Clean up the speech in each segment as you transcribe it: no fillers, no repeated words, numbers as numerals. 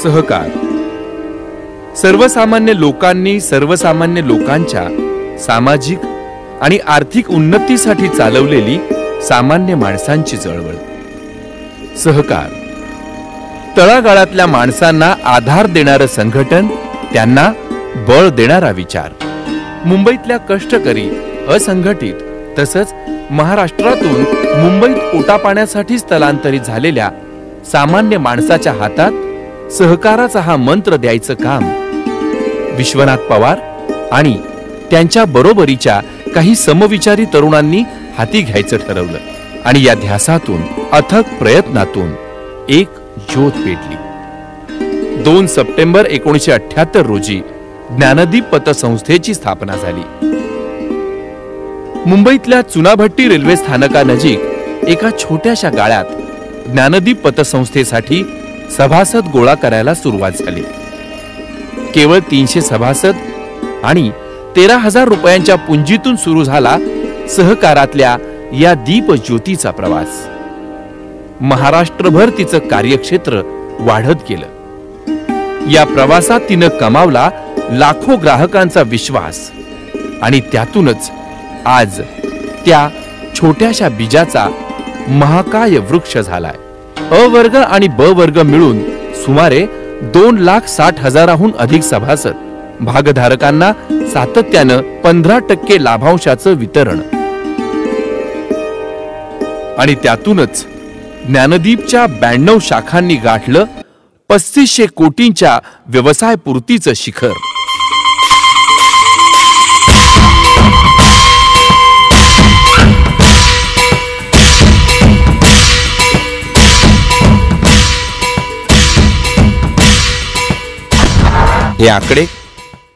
सहकार. सर्वसामान्य लोकांनी सर्वसामान्य लोकांच्या सामाजिक आणि आर्थिक उन्नतीसाठी चालवलेली सामान्य माणसांची चळवळ. सहकार तळागाळातल्या माणसांना आधार देणारं संघटन, त्यांना बळ देणारा विचार. मुंबईतल्या कष्टकरी, असंघटित तसंच महाराष्ट्रातून मुंबईत पोटापाण्यासाठी स्थलांतरित झालेल्या सामान्य माणसाच्या हातात सहकाराचा हा मंत्र द्यायचं काम विश्वनाथ पवार आणि त्यांच्या बरोबरीच्या काही समविचारी तरुणांनी हाती घ्यायचं ठरवलं. आणि या ध्यासातून, अथक प्रयत्नातून एक ज्योत पेटली. 2 सप्टेंबर 1978 रोजी ज्ञानदीप पतसंस्थेची स्थापना झाली. मुंबईतल्या चुनाभट्टी रेल्वे स्थानकानजीक एका छोट्याशा गाळ्यात ज्ञानदीप पतसंस्थेसाठी सभासद गोळा करायला सुरुवात झाली. केवळ 300 सभासद आणि 13,000 रुपयांच्या पुंजीतून सुरू झाला सहकारातल्या या दीप ज्योतीचा प्रवास. महाराष्ट्रभर तिचं कार्यक्षेत्र वाढत गेलं. या प्रवासात तिनं कमावला लाखो ग्राहकांचा विश्वास आणि त्यातूनच आज त्या छोट्याशा बीजाचा महाकाय वृक्ष झालाय. अ वर्ग आणि ब वर्ग मिळून सुमारे 2,60,000हून अधिक सभासद, भागधारकांना सातत्यानं 15% लाभांशाचं वितरण. आणि त्यातूनच ज्ञानदीपच्या 92 शाखांनी गाठलं 3500 कोटींच्या व्यवसाय पूर्तीचं शिखर. हे आकडे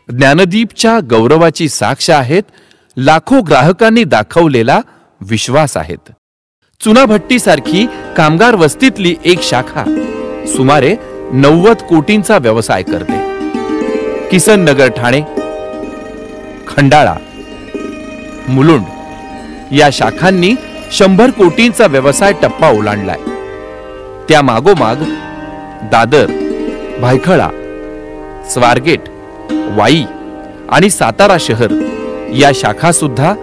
ज्ञानदीपच्या गौरवाची साक्ष आहेत, लाखो ग्राहकांनी दाखवलेला विश्वास आहेत. चुनाभट्टीसारखी कामगार वस्तीतली एक शाखा सुमारे 90 कोटींचा व्यवसाय करते. किसन नगर ठाणे, खंडाळा, मुलुंड या शाखांनी 100 कोटींचा व्यवसाय टप्पा ओलांडलाय. त्या मागोमाग दादर, भायखळा, स्वारगेट, वाई आणि सातारा शहर या शाखा सुद्धा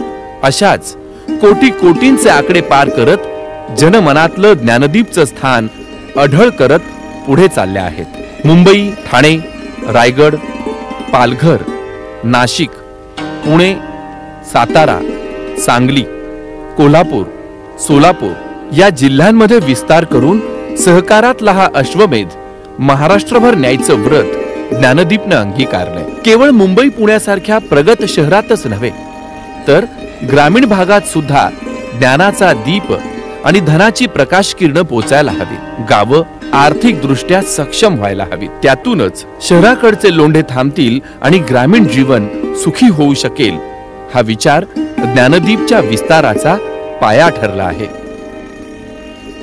अशाच कोटींचे आकडे पार करत जनमनातलं ज्ञानदीपचं स्थान अढळ करत पुढे चालल्या आहेत. मुंबई, ठाणे, रायगड, पालघर, नाशिक, पुणे, सातारा, सांगली, कोल्हापूर, सोलापूर या जिल्ह्यांमध्ये विस्तार करून सहकारातला हा अश्वमेध महाराष्ट्रभर न्यायचं व्रत ज्ञानदीपनं अंगीकारलंय. केवळ मुंबई पुण्यासारख्या प्रगत शहरातच नव्हे तर ग्रामीण भागात सुद्धा ज्ञानाचा दीप आणि धनाची प्रकाश किरण पोचायला हवी. गावं आर्थिक दृष्ट्या सक्षम व्हायला हवी. त्यातूनच शहराकडचे लोंढे थांबतील आणि ग्रामीण जीवन सुखी होऊ शकेल. हा विचार ज्ञानदीपच्या विस्ताराचा पाया ठरला आहे.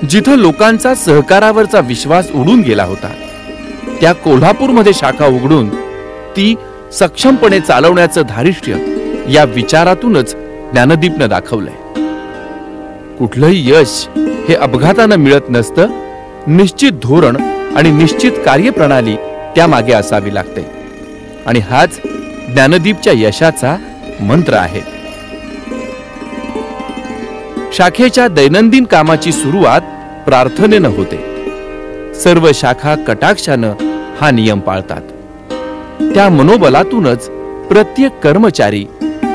जिथं लोकांचा सहकारावरचा विश्वास उडून गेला होता, त्या कोल्हापूरमध्ये शाखा उघडून ती सक्षमपणे चालवण्याचं धारिष्ट्य या विचारातूनच ज्ञानदीपनं दाखवलंय. कुठलंही यश हे अपघातानं मिळत नसतं. निश्चित धोरण आणि निश्चित कार्यप्रणाली त्यामागे असावी लागते. आणि हाच ज्ञानदीपच्या यशाचा मंत्र आहे. शाखेच्या दैनंदिन कामाची सुरुवात प्रार्थनेनं होते. सर्व शाखा कटाक्षानं हा नियम पाळतात. त्या मनोबलातूनच प्रत्येक कर्मचारी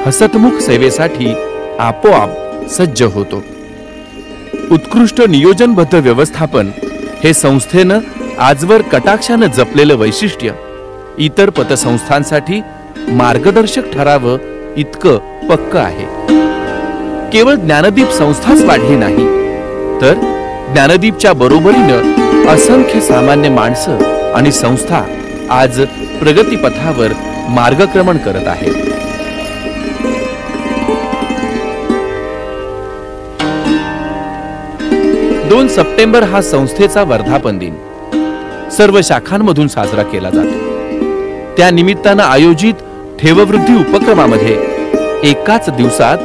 हसतमुख सेवेसाठी आपोआप सज्ज होतो. उत्कृष्ट नियोजनबद्ध व्यवस्थापन हे संस्थेनं आजवर कटाक्षानं जपलेलं वैशिष्ट्य इतर पतसंस्थांसाठी मार्गदर्शक ठरावं इतकं पक्क आहे. केवळ ज्ञानदीप संस्थाच वाढली नाही, तर ज्ञानदीपच्या बरोबरीनं असंख्य सामान्य माणसं आणि संस्था आज प्रगतीपथावर मार्गक्रमण करत आहेत. दोन सप्टेंबर हा संस्थेचा वर्धापन दिन सर्व शाखांमधून साजरा केला जातो. त्या निमित्तानं आयोजित ठेववृद्धी उपक्रमामध्ये एकाच दिवसात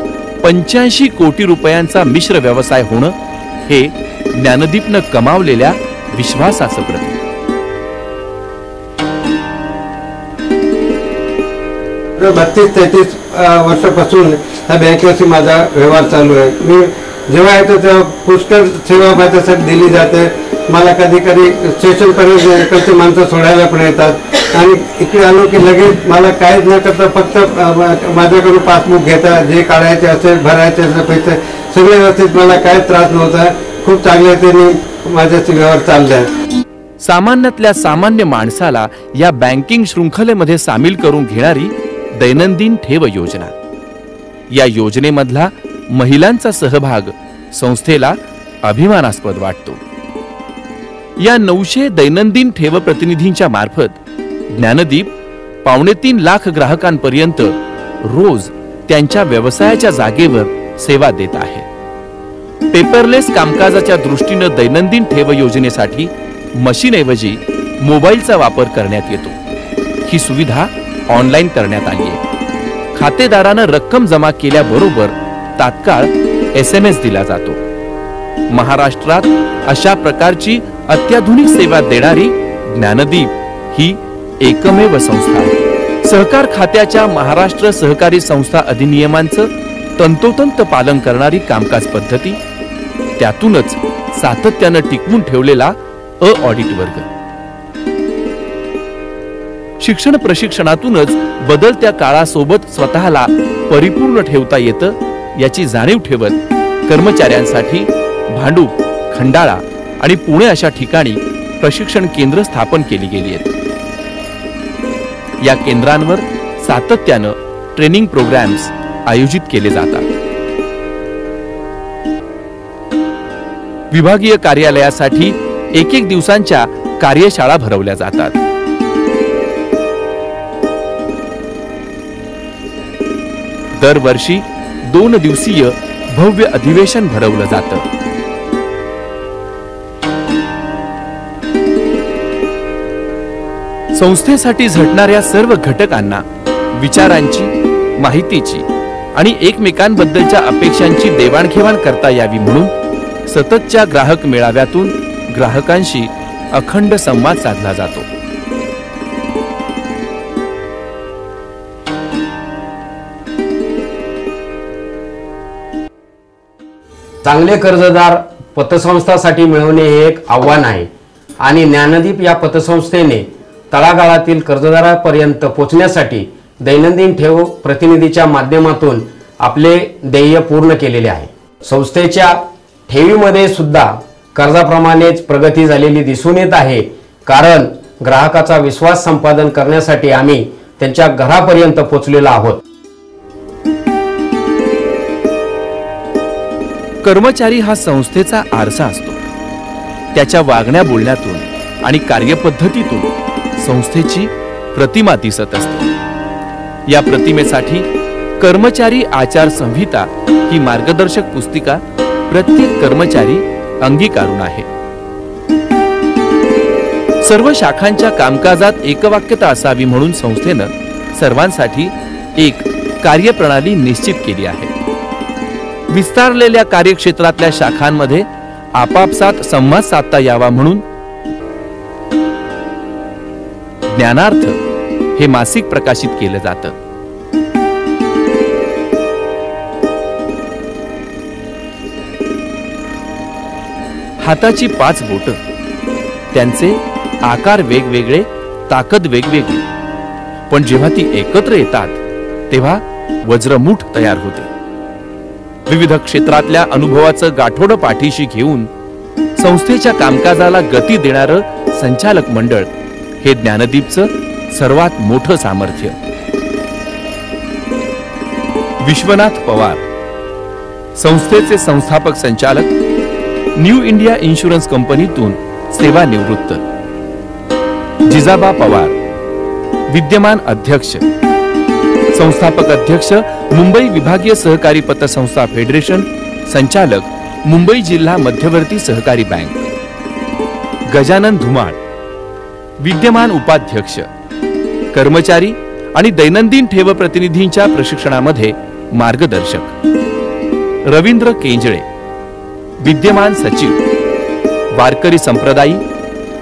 85 कोटी रुपयांचा मिश्र व्यवसाय होणं हे ज्ञानदीपनं कमावलेल्या विश्वासाचं प्रतीक. 32-33 वर्षापासून ह्या बँकेशी माझा व्यवहार चालू आहे. मी जेव्हा येतो तेव्हा पुष्कळ सेवा माझ्यासाठी दिली जाते. मला कधी कधी स्टेशनपर्यंत इकडचे माणसं सोडायला पण येतात आणि इकडे आलो की लगेच मला काहीच न करता फक्त माझ्याकडून पासबुक घेतात. जे काढायचे असेल भरायचे असेल पैसे सगळे व्यवस्थित, मला काहीच त्रास नव्हता. खूप चांगल्या रीतीने माझ्याशी व्यवहार चाललाय. सामान्यातल्या सामान्य माणसाला या बँकिंग शृंखलेमध्ये सामील करून घेणारी दैनंदिन ठेव योजना. या योजनेमधला महिलांचा सहभाग संस्थेला अभिमानास्पद वाटतो. या 900 दैनंदिन ठेव प्रतिनिधींच्या मार्फत ज्ञानदीप 2.5 लाख ग्राहकांपर्यंत रोज त्यांच्या व्यवसायाच्या जागेवर सेवा देत आहे. पेपरलेस कामकाजाच्या दृष्टीनं दैनंदिन ठेव योजनेसाठी मशीनऐवजी मोबाईलचा वापर करण्यात येतो. ही सुविधा ऑनलाईन करण्यात आली आहे. खातेदारानं रक्कम जमा केल्याबरोबर तात्काळ SMS दिला जातो. महाराष्ट्रात अशा प्रकारची अत्याधुनिक सेवा देणारी ज्ञानदीप ही एकमेव संस्था आहे. सहकार खात्याच्या महाराष्ट्र सहकारी संस्था अधिनियमांचं तंतोतंत पालन करणारी कामकाज पद्धती, त्यातूनच सातत्यानं टिकवून ठेवलेला ऑडिट वर्ग. शिक्षण प्रशिक्षणातूनच बदलत्या काळासोबत स्वतःला परिपूर्ण ठेवता येतं याची जाणीव ठेवत कर्मचाऱ्यांसाठी भांडूप, खंडाळा आणि पुणे अशा ठिकाणी प्रशिक्षण केंद्र स्थापन केली गेली आहेत. या केंद्रांवर सातत्यानं ट्रेनिंग प्रोग्राम्स आयोजित केले जातात. विभागीय कार्यालयासाठी 1-1 दिवसांच्या कार्यशाळा भरवल्या जातात. दरवर्षी 2 दिवसीय भव्य अधिवेशन भरवलं जातं. संस्थेसाठी झटणाऱ्या सर्व घटकांना विचारांची, माहितीची आणि एकमेकांबद्दलच्या अपेक्षांची देवाणघेवाण करता यावी म्हणून सततच्या ग्राहक मेळाव्यातून ग्राहकांशी अखंड संवाद साधला जातो. चांगले कर्जदार पतसंस्थासाठी मिळवणे हे एक आव्हान आहे आणि ज्ञानदीप या पतसंस्थेने तळागाळातील कर्जदारापर्यंत पोहोचण्यासाठी दैनंदिन ठेव प्रतिनिधीच्या माध्यमातून आपले ध्येय पूर्ण केलेले आहे. संस्थेच्या ठेवीमध्ये सुद्धा कर्जाप्रमाणेच प्रगती झालेली दिसून येत आहे, कारण ग्राहकाचा विश्वास संपादन करण्यासाठी आम्ही त्यांच्या घरापर्यंत पोहोचलेलो आहोत. कर्मचारी हा संस्थेचा आरसा असतो. त्याच्या वागण्या बोलण्यातून आणि कार्यपद्धतीतून संस्थेची प्रतिमा दिसत असते. या प्रतिमेसाठी कर्मचारी आचार संहिता ही मार्गदर्शक पुस्तिका प्रत्येक कर्मचारी अंगीकारून आहे. सर्व शाखांच्या कामकाजात एकवाक्यता असावी म्हणून संस्थेनं सर्वांसाठी एक कार्यप्रणाली निश्चित केली आहे. विस्तारलेल्या कार्यक्षेत्रातल्या शाखांमध्ये आपापसात संवाद साधता यावा म्हणून ज्ञानार्थ हे मासिक प्रकाशित केलं जातं. हाताची 5 बोटं, त्यांचे आकार वेगवेगळे, ताकद वेगवेगळी, पण जेव्हा ती एकत्र येतात तेव्हा वज्रमुठ तयार होते. विविध क्षेत्रातल्या अनुभवाचं गाठोडं पाठीशी घेऊन संस्थेच्या कामकाजाला गती देणारं संचालक मंडळ हे ज्ञानदीपचं सर्वात मोठं सामर्थ्य. विश्वनाथ पवार संस्थेचे संस्थापक संचालक, न्यू इंडिया इन्शुरन्स कंपनीतून सेवानिवृत्त. जिजाबा पवार विद्यमान अध्यक्ष, संस्थापक अध्यक्ष, मुंबई विभागीय सहकारी पतसंस्था फेडरेशन, संचालक, मुंबई जिल्हा मध्यवर्ती सहकारी बँक. गजानन धुमाळ विद्यमान उपाध्यक्ष, कर्मचारी आणि दैनंदिन ठेव प्रतिनिधींच्या प्रशिक्षणामध्ये मार्गदर्शक. रवींद्र केंजळे विद्यमान सचिव, वारकरी संप्रदायी,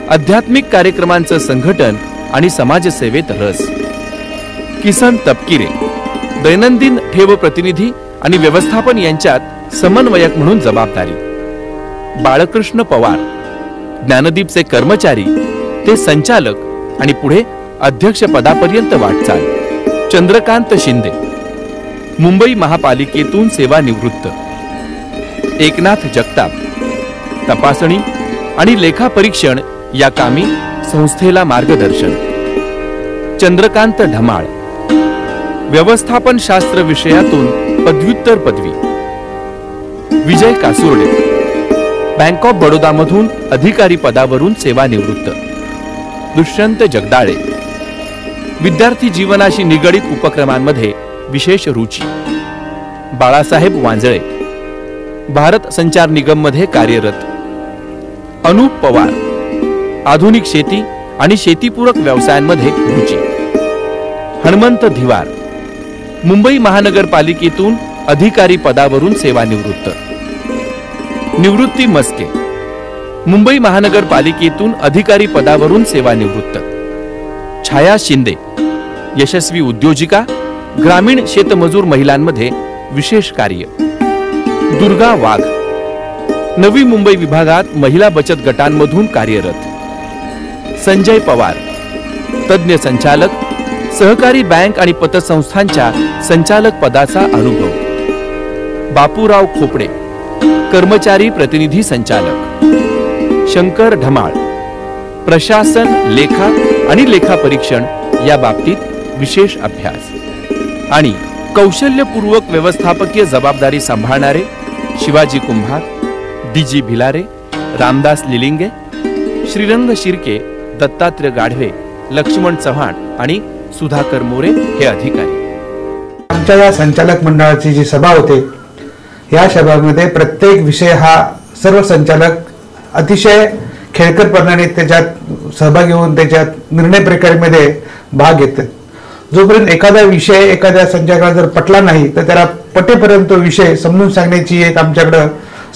आध्यात्मिक कार्यक्रमांचं संघटन आणि समाजसेवेत रस. किसन तपकिरे दैनंदिन ठेव प्रतिनिधी आणि व्यवस्थापन यांच्यात समन्वयक म्हणून जबाबदारी। बाळकृष्ण पवार ज्ञानदीपचे कर्मचारी ते संचालक आणि पुढे अध्यक्ष पदापर्यंत वाटचाल। चंद्रकांत शिंदे मुंबई महापालिकेतून सेवानिवृत्त। एकनाथ जगताप तपासणी आणि लेखा परीक्षण या कामी संस्थेला मार्गदर्शन। चंद्रकांत ढमाळ व्यवस्थापन शास्त्र विषयातून पदव्युत्तर पदवी। विजय कासुर्डे बँक ऑफ बडोदा मधून अधिकारी पदावरून सेवानिवृत्त। दुष्यंत जगदाळे विद्यार्थी जीवनाशी निगडित उपक्रमांमध्ये विशेष रुची। बाळासाहेब वांजळे भारत संचार निगम मध्ये कार्यरत। अनुप पवार आधुनिक शेती आणि शेतीपूरक व्यवसायांमध्ये रुची। हनुमंत धिवार मुंबई महानगरपालिकेतून अधिकारी पदावरून सेवानिवृत्त। निवृत्ती मस्के मुंबई महानगरपालिकेतून अधिकारी पदावरून सेवानिवृत्त। छाया शिंदे यशस्वी उद्योजिका, ग्रामीण शेतमजूर महिलांमध्ये विशेष कार्य। दुर्गा वाघ नवी मुंबई विभागात महिला बचत गटांमधून कार्यरत। संजय पवार तज्ञ संचालक, सहकारी बँक आणि पतसंस्थांच्या संचालक पदाचा अनुभव। बापूराव खोपडे कर्मचारी प्रतिनिधी संचालक। शंकर ढमाळ प्रशासन, लेखा आणि लेखा परीक्षण या बाबतीत विशेष अभ्यास आणि कौशल्यपूर्वक व्यवस्थापकीय जबाबदारी सांभाळणारे शिवाजी कुंभार, डीजी भिलारे, रामदास लिलिंगे, श्रीरंग शिर्के, दत्तात्रय गाढवे, लक्ष्मण चव्हाण आणि सुधाकर मोरे हे अधिकारी। आमच्या या संचालक मंडळाची जी सभा होते, या सभामध्ये प्रत्येक विषय हा सर्व संचालक अतिशय खेळकरपणाने त्याच्यात सहभागी होऊन त्याच्यात निर्णय प्रक्रियेमध्ये भाग घेतात। जोपर्यंत एखादा विषय एखाद्या संचालकाला जर पटला नाही तर त्याला पटेपर्यंत विषय समजून सांगण्याची एक आमच्याकडे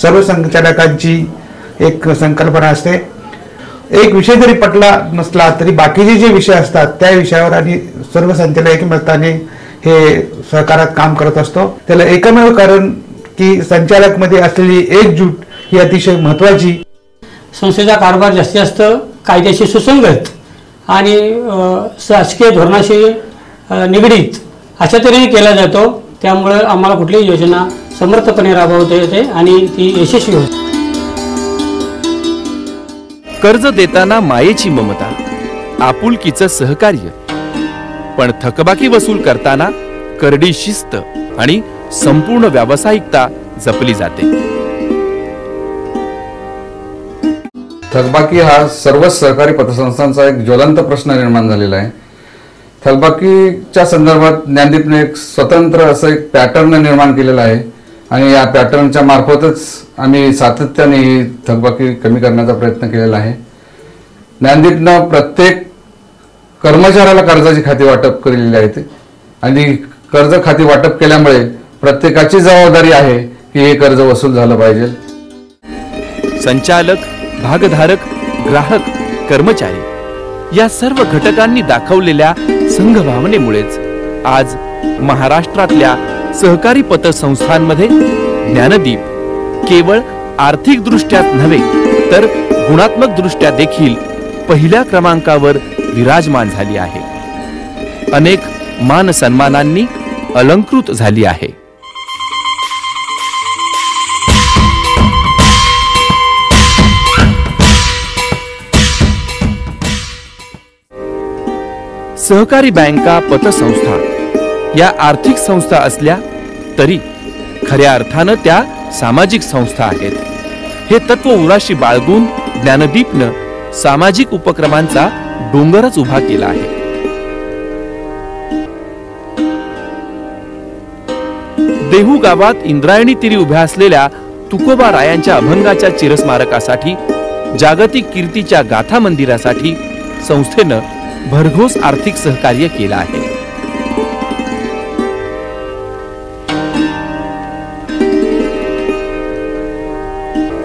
सर्व संचालकांची एक संकल्पना असते। एक विषय जरी पटला नसला तरी बाकीचे जे विषय असतात त्या विषयावर आणि सर्व संचालक एकमताने हे सहकारात काम करत असतो। त्याला एकमेव कारण की संचालक मध्ये असलेली एकजूट ही अतिशय महत्वाची। संस्थेचा कारभार जास्तीत जास्त कायद्याशी सुसंगत आणि शासकीय धोरणाशी निगडीत अशा तऱ्हेने केला जातो। त्यामुळे आम्हाला कुठलीही योजना समर्थपणे राबवता येते आणि ती यशस्वी होते। कर्ज देताना मायेची ममता, आपुलकीचं सहकार्य, पण थकबाकी वसूल करताना करडी शिस्त आणि संपूर्ण व्यावसायिकता जपली जाते। थकबाकी हा सर्वच सहकारी पतसंस्थांचा एक ज्वलंत प्रश्न निर्माण झालेला आहे। थकबाकीच्या संदर्भात ज्ञानदीपने एक स्वतंत्र असं एक पॅटर्न निर्माण केलेला आहे आणि या पॅटर्नच्या मार्फतच आम्ही सातत्याने ही थकबाकी कमी करण्याचा प्रयत्न केलेला आहे। ज्ञानदीपनं प्रत्येक कर्मचाऱ्याला कर्जाची खाती वाटप केलेली आहेत आणि कर्ज खाती वाटप केल्यामुळे प्रत्येकाची जबाबदारी आहे की हे कर्ज वसूल झालं पाहिजे। संचालक, भागधारक, ग्राहक, कर्मचारी या सर्व घटकांनी दाखवलेल्या संघभावनेमुळेच आज महाराष्ट्रातल्या सहकारी पतसंस्थांमध्ये ज्ञानदीप केवळ आर्थिक दृष्ट्याच नव्हे तर गुणात्मक दृष्ट्या देखील पहिल्या क्रमांकावर विराजमान झाली आहे। अनेक मान सन्मानांनी अलंकृत झाली आहे। सहकारी बँका, पतसंस्था या आर्थिक संस्था असल्या तरी खऱ्या अर्थानं त्या सामाजिक संस्था आहेत। हे तत्व उराशी बाळगून ज्ञानदीपनं सामाजिक उपक्रमांचा डोंगरच उभा केला आहे। देहू गावात इंद्रायणी तीरी उभ्या असलेल्या तुकोबा रायांच्या अभंगाच्या चिरस्मारकासाठी, जागतिक कीर्तीच्या गाथा मंदिरासाठी संस्थेनं भरघोस आर्थिक सहकार्य केलं आहे।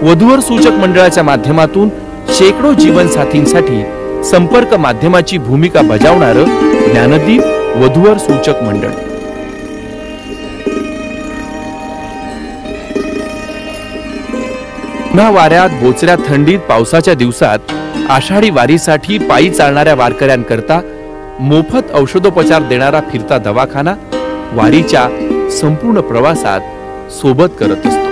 वधूवर सूचक मंडळाच्या माध्यमातून शेकडो जीवनसाथींसाठी संपर्क माध्यमाची भूमिका बजावणारं ज्ञानदीप वधूवर सूचक मंडळ. पुन्हा वाऱ्यात, बोचऱ्या थंडीत, पावसाच्या दिवसात आषाढी वारीसाठी पायी चालणाऱ्या वारकऱ्यांकरता मोफत औषधोपचार देणारा फिरता दवाखाना वारीच्या संपूर्ण प्रवासात सोबत करत असतो.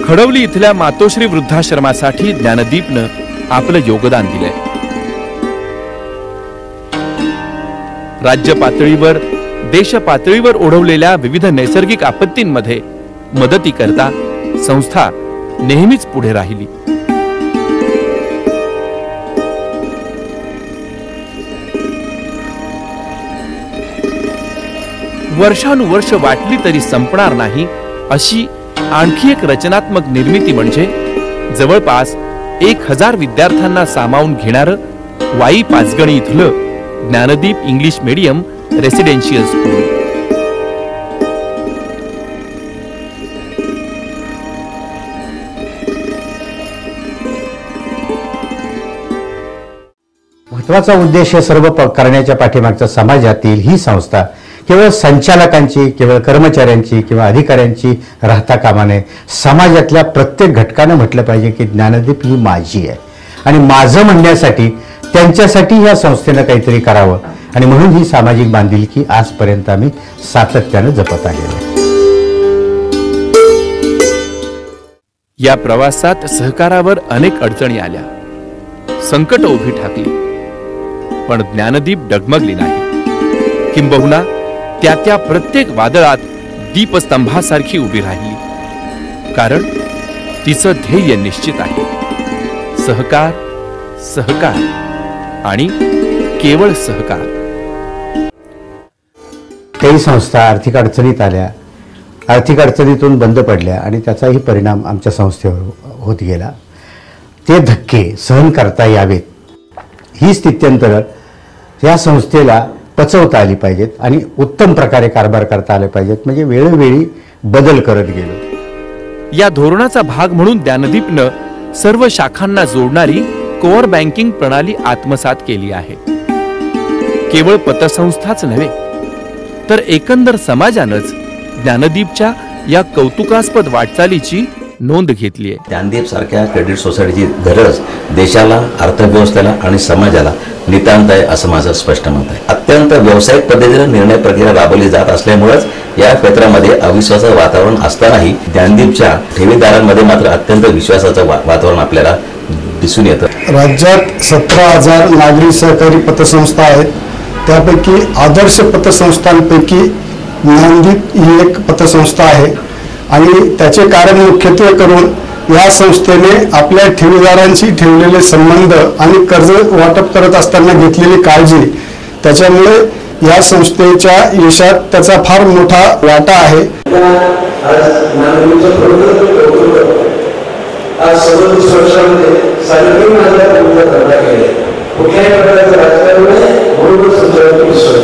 खडवली इथल्या मातोश्री वृद्धाश्रमासाठी ज्ञानदीपनं आपलं योगदान दिलंय. राज्य पातळीवर, देश पातळीवर ओढवलेल्या विविध नैसर्गिक आपत्तींमध्ये मदतीकरता संस्था नेहमीच पुढे राहिली. वर्षानुवर्ष वाटली तरी संपणार नाही अशी आणखी एक रचनात्मक निर्मिती म्हणजे जवळपास 1000 विद्यार्थ्यांना सामावून घेणारं वाई पाचगणी इथलं Gyandeep English medium residential school. महत्वाचा उद्देश सर्व करण्याच्या पाठीमागचा समाजातील ही संस्था केवळ संचालकांची, केवळ कर्मचाऱ्यांची किंवा अधिकाऱ्यांची राहता कामा नये. समाजातल्या प्रत्येक घटकानं म्हटलं पाहिजे की ज्ञानदीप ही माझी आहे आणि माझं म्हणण्यासाठी त्यांच्यासाठी या संस्थेनं काहीतरी करावं आणि म्हणून ही सामाजिक बांधिलकी आजपर्यंत आम्ही सातत्यानं जपत आलेलो. या प्रवासात सहकारावर अनेक अडचणी आल्या, संकट उभी ठाकली, पण ज्ञानदीप डगमगली नाही. किंबहुना त्या प्रत्येक वादळात दीपस्तंभासारखी उभी राहिली. कारण तिचं ध्येय निश्चित आहे, सहकार, सहकार आणि केवळ सहकार. काही संस्था आर्थिक अडचणीत आल्या, आर्थिक अडचणीतून बंद पडल्या आणि त्याचाही परिणाम आमच्या संस्थेवर होत गेला. ते धक्के सहन करता यावेत ही स्थित्यंतर या संस्थेला पचवता आली पाहिजेत आणि उत्तम प्रकारे कारभार करता आले पाहिजेत. म्हणजे वेळोवेळी बदल करत गेलो. या धोरणाचा भाग म्हणून ज्ञानदीपनं सर्व शाखांना जोडणारी कोअर बँकिंग प्रणाली आत्मसात केली आहे. केवळ पतसंस्थाच नव्हे तर एकंदर समाजानंच ज्ञानदीपच्या या कौतुकास्पद वाटचालीची नोंद घेतली आहे. ज्ञानदीप सारख्या क्रेडिट सोसायटीची गरज देशाला, अर्थव्यवस्थेला आणि समाजाला नितांत आहे असं माझं स्पष्ट मत आहे. अत्यंत व्यावसायिक पद्धतीने निर्णय प्रक्रिया राबवली जात असल्यामुळेच या क्षेत्रामध्ये अविश्वासाचं वातावरण असतानाही ज्ञानदीपच्या ठेवीदारांमध्ये मात्र अत्यंत विश्वासाचं वातावरण आपल्याला दिसून येतं. राज्यात 17,000 नागरी सहकारी पतसंस्था आहेत. त्यापैकी आदर्श पतसंस्थांपैकी ज्ञानदीप ही एक पतसंस्था आहे आणि त्याचे कारण मुख्यत्वे करून या संस्थेने आपल्या ठेवीदारांशी ठेवलेले संबंध आणि कर्ज वाटप करत असताना घेतलेली काळजी, त्याच्यामुळे या संस्थेच्या यशात त्याचा फार मोठा वाटा आहे. आज 37 वर्षामध्ये सार्वजनिक माझ्या भूमिका केली. कुठल्याही प्रकारचं राजकारण नाही, बरोबर संचालक विश्वास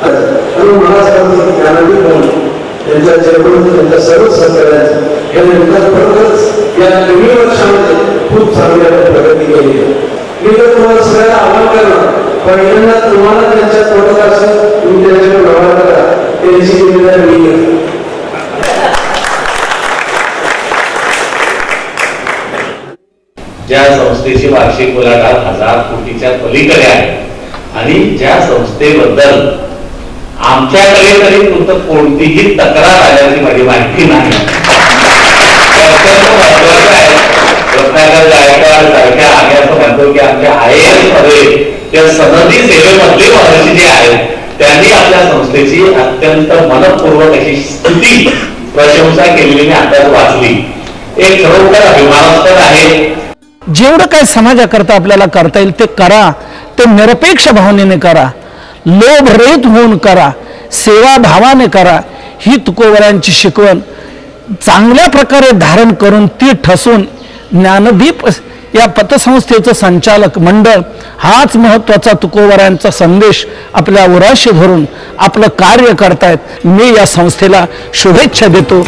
आणि मला सांगितलं की ज्ञानदीप म्हणून त्यांच्या जन्मदिन त्यांच्या सर्व सहकार्यांचं या नेमक्याबरोबरच या 3 वर्षामध्ये खूप चांगल्या प्रगती केली आहे. मी तर तुम्हाला सगळ्यांना आवाहन करणार, पहिल्यांदा तुम्हाला त्यांच्या तोटात असेल तुम्ही त्यांच्याकडे व्यवहार करा, त्यांची जिम्मेदारी मी घेतो. ज्या संस्थेची वार्षिक उलाढाल 1000 कोटीच्या पलीकडे आहे आणि ज्या संस्थेबद्दल आमच्याकडे तरी तुमचं कोणतीही तक्रार आल्याची माझी माहिती नाही. रत्नाकर गायकवाड सारख्या आम्ही असं म्हणतो की आमच्या IAS मध्ये त्या सनदी सेवेमधले महर्षी जे आहेत त्यांनी आपल्या संस्थेची अत्यंत मनपूर्वक अशी स्तुती प्रशंसा केलेली मी आता वाचली. एक खरोखर अभिमानास्पद आहे. जेवढं काय समाजाकरता आपल्याला करता येईल ते करा, ते निरपेक्ष भावनेने करा, लोभ रहित होऊन करा, सेवा भावाने करा. ही तुकोबरांची शिकवण चांगल्या प्रकारे धारण करून ती ठसून ज्ञानदीप या पतसंस्थेचं संचालक मंडळ हाच महत्वाचा तुकोबरांचा संदेश आपल्या उराशी धरून आपलं कार्य करतायत. मी या संस्थेला शुभेच्छा देतो.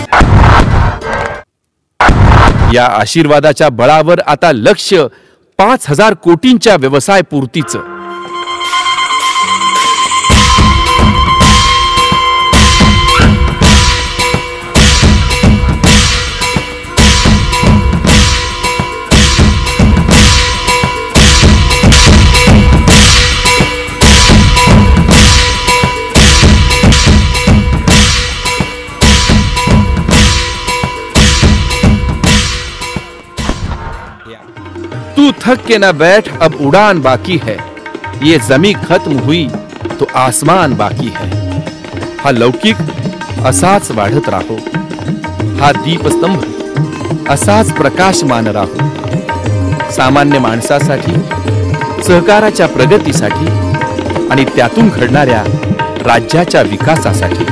या आशीर्वादाच्या बळावर आता लक्ष 5,000 कोटींच्या व्यवसाय पूर्तीचं. तू थक के न बैठ, अब उड़ान बाकी है. ये जमी खत्म हुई तो आसमान बाकी है. हा लौकिक असाच वाढत राहो. हा दीपस्तंभ असाच प्रकाशमान राहो. सामान्य माणसासाठी, सहकाराच्या प्रगतीसाठी आणि त्यातून घडणाऱ्या राज्याच्या विकासासाठी.